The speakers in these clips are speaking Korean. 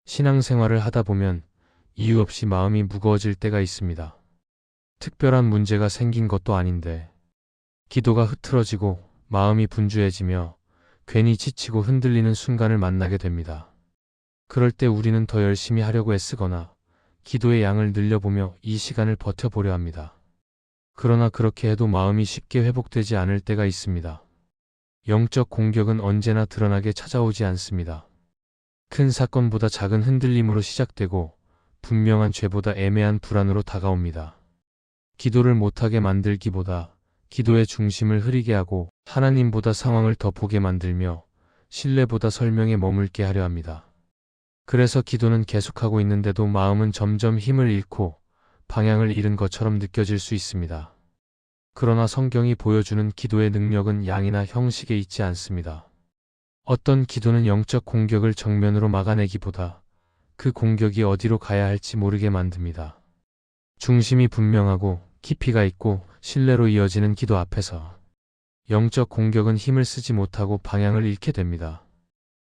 신앙생활을 하다 보면 이유 없이 마음이 무거워질 때가 있습니다. 특별한 문제가 생긴 것도 아닌데 기도가 흐트러지고 마음이 분주해지며 괜히 지치고 흔들리는 순간을 만나게 됩니다. 그럴 때 우리는 더 열심히 하려고 애쓰거나 기도의 양을 늘려보며 이 시간을 버텨보려 합니다. 그러나 그렇게 해도 마음이 쉽게 회복되지 않을 때가 있습니다. 영적 공격은 언제나 드러나게 찾아오지 않습니다. 큰 사건보다 작은 흔들림으로 시작되고 분명한 죄보다 애매한 불안으로 다가옵니다. 기도를 못하게 만들기보다 기도의 중심을 흐리게 하고 하나님보다 상황을 더 보게 만들며 신뢰보다 설명에 머물게 하려 합니다. 그래서 기도는 계속하고 있는데도 마음은 점점 힘을 잃고 방향을 잃은 것처럼 느껴질 수 있습니다. 그러나 성경이 보여주는 기도의 능력은 양이나 형식에 있지 않습니다. 어떤 기도는 영적 공격을 정면으로 막아내기보다 그 공격이 어디로 가야 할지 모르게 만듭니다. 중심이 분명하고 깊이가 있고 신뢰로 이어지는 기도 앞에서 영적 공격은 힘을 쓰지 못하고 방향을 잃게 됩니다.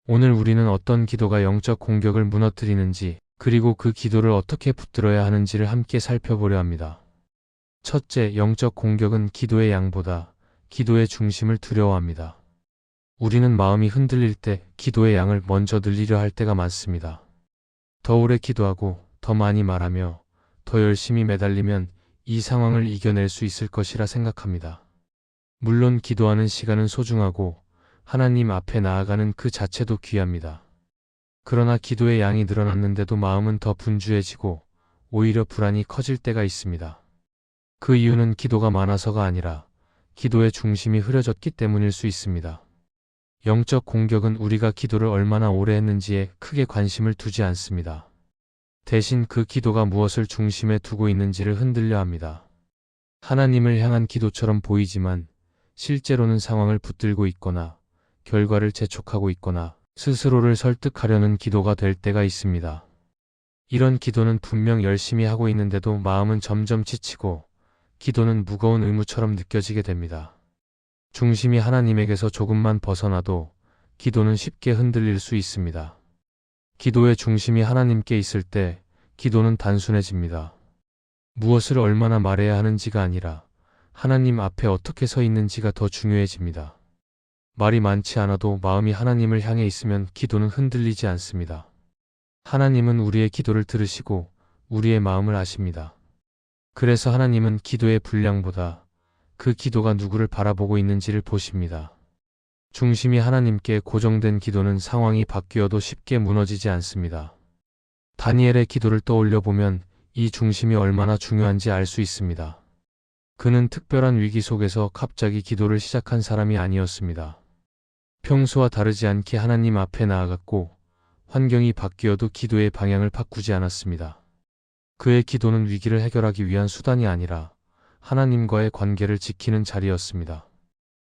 오늘 우리는 어떤 기도가 영적 공격을 무너뜨리는지 그리고 그 기도를 어떻게 붙들어야 하는지를 함께 살펴보려 합니다. 첫째, 영적 공격은 기도의 양보다 기도의 중심을 두려워합니다. 우리는 마음이 흔들릴 때 기도의 양을 먼저 늘리려 할 때가 많습니다. 더 오래 기도하고 더 많이 말하며 더 열심히 매달리면 이 상황을 이겨낼 수 있을 것이라 생각합니다. 물론 기도하는 시간은 소중하고 하나님 앞에 나아가는 그 자체도 귀합니다. 그러나 기도의 양이 늘어났는데도 마음은 더 분주해지고 오히려 불안이 커질 때가 있습니다. 그 이유는 기도가 많아서가 아니라 기도의 중심이 흐려졌기 때문일 수 있습니다. 영적 공격은 우리가 기도를 얼마나 오래 했는지에 크게 관심을 두지 않습니다. 대신 그 기도가 무엇을 중심에 두고 있는지를 흔들려 합니다. 하나님을 향한 기도처럼 보이지만 실제로는 상황을 붙들고 있거나 결과를 재촉하고 있거나 스스로를 설득하려는 기도가 될 때가 있습니다. 이런 기도는 분명 열심히 하고 있는데도 마음은 점점 지치고 기도는 무거운 의무처럼 느껴지게 됩니다. 중심이 하나님에게서 조금만 벗어나도 기도는 쉽게 흔들릴 수 있습니다. 기도의 중심이 하나님께 있을 때 기도는 단순해집니다. 무엇을 얼마나 말해야 하는지가 아니라 하나님 앞에 어떻게 서 있는지가 더 중요해집니다. 말이 많지 않아도 마음이 하나님을 향해 있으면 기도는 흔들리지 않습니다. 하나님은 우리의 기도를 들으시고 우리의 마음을 아십니다. 그래서 하나님은 기도의 분량보다 그 기도가 누구를 바라보고 있는지를 보십니다. 중심이 하나님께 고정된 기도는 상황이 바뀌어도 쉽게 무너지지 않습니다. 다니엘의 기도를 떠올려 보면 이 중심이 얼마나 중요한지 알 수 있습니다. 그는 특별한 위기 속에서 갑자기 기도를 시작한 사람이 아니었습니다. 평소와 다르지 않게 하나님 앞에 나아갔고 환경이 바뀌어도 기도의 방향을 바꾸지 않았습니다. 그의 기도는 위기를 해결하기 위한 수단이 아니라 하나님과의 관계를 지키는 자리였습니다.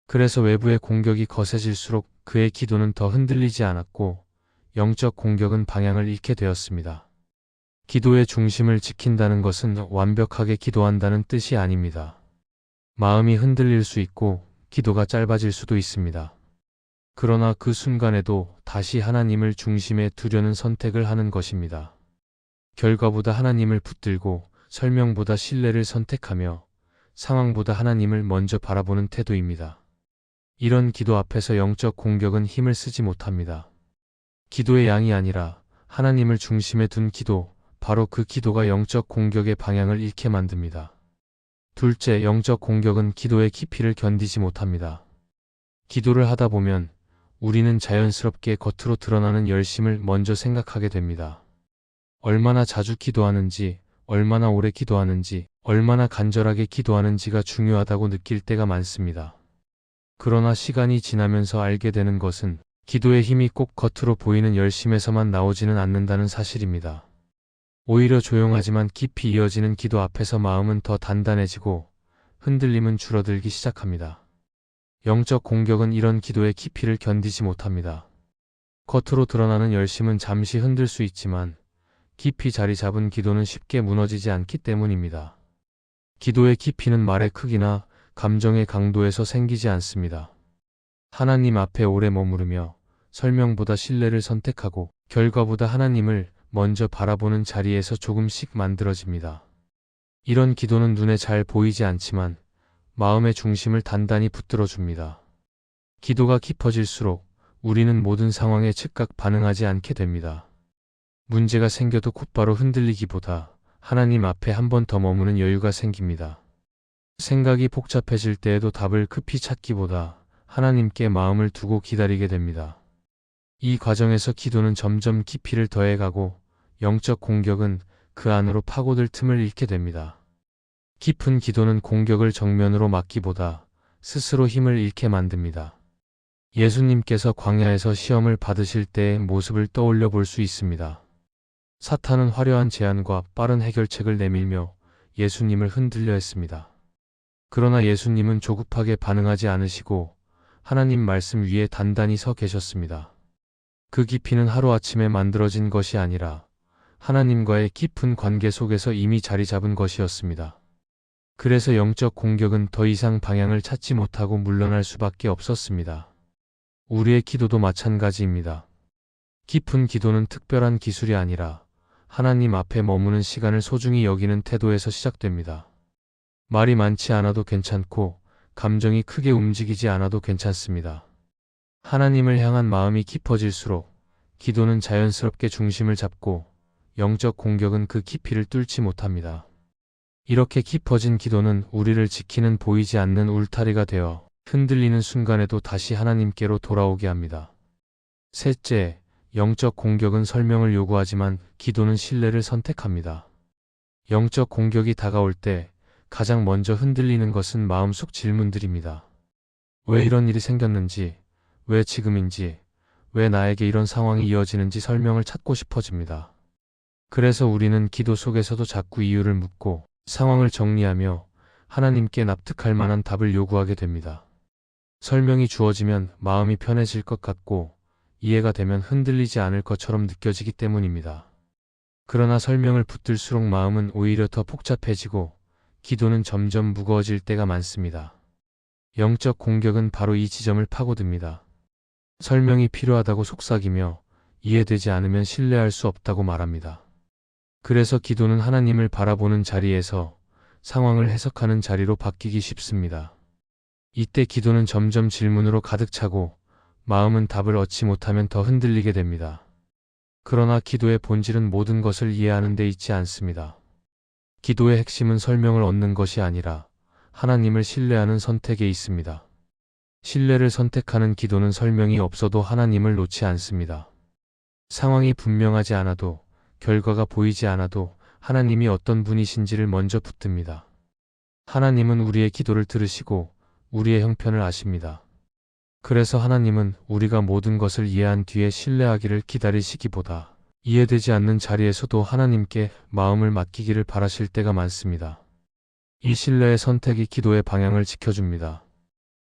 그래서 외부의 공격이 거세질수록 그의 기도는 더 흔들리지 않았고 영적 공격은 방향을 잃게 되었습니다. 기도의 중심을 지킨다는 것은 완벽하게 기도한다는 뜻이 아닙니다. 마음이 흔들릴 수 있고 기도가 짧아질 수도 있습니다. 그러나 그 순간에도 다시 하나님을 중심에 두려는 선택을 하는 것입니다. 결과보다 하나님을 붙들고 설명보다 신뢰를 선택하며 상황보다 하나님을 먼저 바라보는 태도입니다. 이런 기도 앞에서 영적 공격은 힘을 쓰지 못합니다. 기도의 양이 아니라 하나님을 중심에 둔 기도, 바로 그 기도가 영적 공격의 방향을 잃게 만듭니다. 둘째, 영적 공격은 기도의 깊이를 견디지 못합니다. 기도를 하다 보면 우리는 자연스럽게 겉으로 드러나는 열심을 먼저 생각하게 됩니다. 얼마나 자주 기도하는지, 얼마나 오래 기도하는지, 얼마나 간절하게 기도하는지가 중요하다고 느낄 때가 많습니다. 그러나 시간이 지나면서 알게 되는 것은 기도의 힘이 꼭 겉으로 보이는 열심에서만 나오지는 않는다는 사실입니다. 오히려 조용하지만 깊이 이어지는 기도 앞에서 마음은 더 단단해지고 흔들림은 줄어들기 시작합니다. 영적 공격은 이런 기도의 깊이를 견디지 못합니다. 겉으로 드러나는 열심은 잠시 흔들 수 있지만 깊이 자리 잡은 기도는 쉽게 무너지지 않기 때문입니다. 기도의 깊이는 말의 크기나 감정의 강도에서 생기지 않습니다. 하나님 앞에 오래 머무르며 설명보다 신뢰를 선택하고 결과보다 하나님을 먼저 바라보는 자리에서 조금씩 만들어집니다. 이런 기도는 눈에 잘 보이지 않지만 마음의 중심을 단단히 붙들어 줍니다. 기도가 깊어질수록 우리는 모든 상황에 즉각 반응하지 않게 됩니다. 문제가 생겨도 곧바로 흔들리기보다 하나님 앞에 한 번 더 머무는 여유가 생깁니다. 생각이 복잡해질 때에도 답을 급히 찾기보다 하나님께 마음을 두고 기다리게 됩니다. 이 과정에서 기도는 점점 깊이를 더해가고 영적 공격은 그 안으로 파고들 틈을 잃게 됩니다. 깊은 기도는 공격을 정면으로 막기보다 스스로 힘을 잃게 만듭니다. 예수님께서 광야에서 시험을 받으실 때의 모습을 떠올려 볼 수 있습니다. 사탄은 화려한 제안과 빠른 해결책을 내밀며 예수님을 흔들려 했습니다. 그러나 예수님은 조급하게 반응하지 않으시고 하나님 말씀 위에 단단히 서 계셨습니다. 그 깊이는 하루아침에 만들어진 것이 아니라 하나님과의 깊은 관계 속에서 이미 자리 잡은 것이었습니다. 그래서 영적 공격은 더 이상 방향을 찾지 못하고 물러날 수밖에 없었습니다. 우리의 기도도 마찬가지입니다. 깊은 기도는 특별한 기술이 아니라 하나님 앞에 머무는 시간을 소중히 여기는 태도에서 시작됩니다. 말이 많지 않아도 괜찮고 감정이 크게 움직이지 않아도 괜찮습니다. 하나님을 향한 마음이 깊어질수록 기도는 자연스럽게 중심을 잡고 영적 공격은 그 깊이를 뚫지 못합니다. 이렇게 깊어진 기도는 우리를 지키는 보이지 않는 울타리가 되어 흔들리는 순간에도 다시 하나님께로 돌아오게 합니다. 셋째, 영적 공격은 설명을 요구하지만 기도는 신뢰를 선택합니다. 영적 공격이 다가올 때 가장 먼저 흔들리는 것은 마음속 질문들입니다. 왜 이런 일이 생겼는지, 왜 지금인지, 왜 나에게 이런 상황이 이어지는지 설명을 찾고 싶어집니다. 그래서 우리는 기도 속에서도 자꾸 이유를 묻고 상황을 정리하며 하나님께 납득할 만한 답을 요구하게 됩니다. 설명이 주어지면 마음이 편해질 것 같고 이해가 되면 흔들리지 않을 것처럼 느껴지기 때문입니다. 그러나 설명을 붙들수록 마음은 오히려 더 복잡해지고 기도는 점점 무거워질 때가 많습니다. 영적 공격은 바로 이 지점을 파고듭니다. 설명이 필요하다고 속삭이며 이해되지 않으면 신뢰할 수 없다고 말합니다. 그래서 기도는 하나님을 바라보는 자리에서 상황을 해석하는 자리로 바뀌기 쉽습니다. 이때 기도는 점점 질문으로 가득 차고 마음은 답을 얻지 못하면 더 흔들리게 됩니다. 그러나 기도의 본질은 모든 것을 이해하는 데 있지 않습니다. 기도의 핵심은 설명을 얻는 것이 아니라 하나님을 신뢰하는 선택에 있습니다. 신뢰를 선택하는 기도는 설명이 없어도 하나님을 놓지 않습니다. 상황이 분명하지 않아도 결과가 보이지 않아도 하나님이 어떤 분이신지를 먼저 붙듭니다. 하나님은 우리의 기도를 들으시고 우리의 형편을 아십니다. 그래서 하나님은 우리가 모든 것을 이해한 뒤에 신뢰하기를 기다리시기보다 이해되지 않는 자리에서도 하나님께 마음을 맡기기를 바라실 때가 많습니다. 이 신뢰의 선택이 기도의 방향을 지켜줍니다.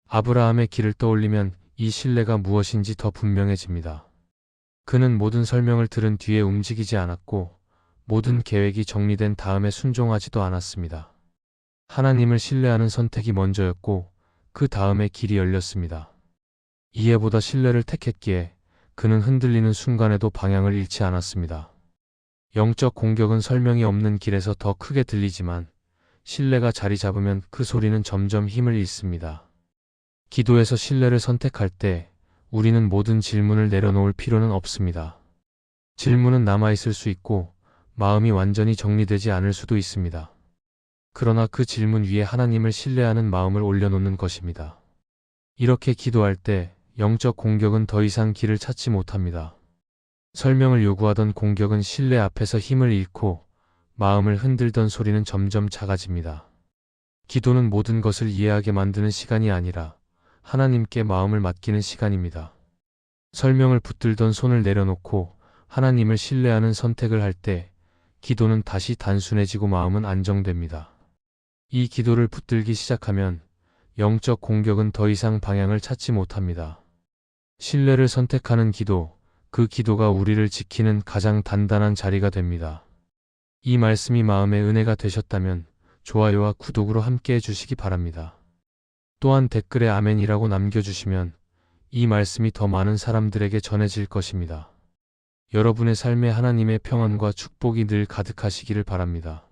아브라함의 길을 떠올리면 이 신뢰가 무엇인지 더 분명해집니다. 그는 모든 설명을 들은 뒤에 움직이지 않았고 모든 계획이 정리된 다음에 순종하지도 않았습니다. 하나님을 신뢰하는 선택이 먼저였고 그 다음에 길이 열렸습니다. 이해보다 신뢰를 택했기에 그는 흔들리는 순간에도 방향을 잃지 않았습니다. 영적 공격은 설명이 없는 길에서 더 크게 들리지만 신뢰가 자리 잡으면 그 소리는 점점 힘을 잃습니다. 기도에서 신뢰를 선택할 때 우리는 모든 질문을 내려놓을 필요는 없습니다. 질문은 남아있을 수 있고 마음이 완전히 정리되지 않을 수도 있습니다. 그러나 그 질문 위에 하나님을 신뢰하는 마음을 올려놓는 것입니다. 이렇게 기도할 때 영적 공격은 더 이상 길을 찾지 못합니다. 설명을 요구하던 공격은 신뢰 앞에서 힘을 잃고 마음을 흔들던 소리는 점점 작아집니다. 기도는 모든 것을 이해하게 만드는 시간이 아니라 하나님께 마음을 맡기는 시간입니다. 설명을 붙들던 손을 내려놓고 하나님을 신뢰하는 선택을 할 때 기도는 다시 단순해지고 마음은 안정됩니다. 이 기도를 붙들기 시작하면 영적 공격은 더 이상 방향을 찾지 못합니다. 신뢰를 선택하는 기도, 그 기도가 우리를 지키는 가장 단단한 자리가 됩니다. 이 말씀이 마음의 은혜가 되셨다면 좋아요와 구독으로 함께 해주시기 바랍니다. 또한 댓글에 아멘이라고 남겨주시면 이 말씀이 더 많은 사람들에게 전해질 것입니다. 여러분의 삶에 하나님의 평안과 축복이 늘 가득하시기를 바랍니다.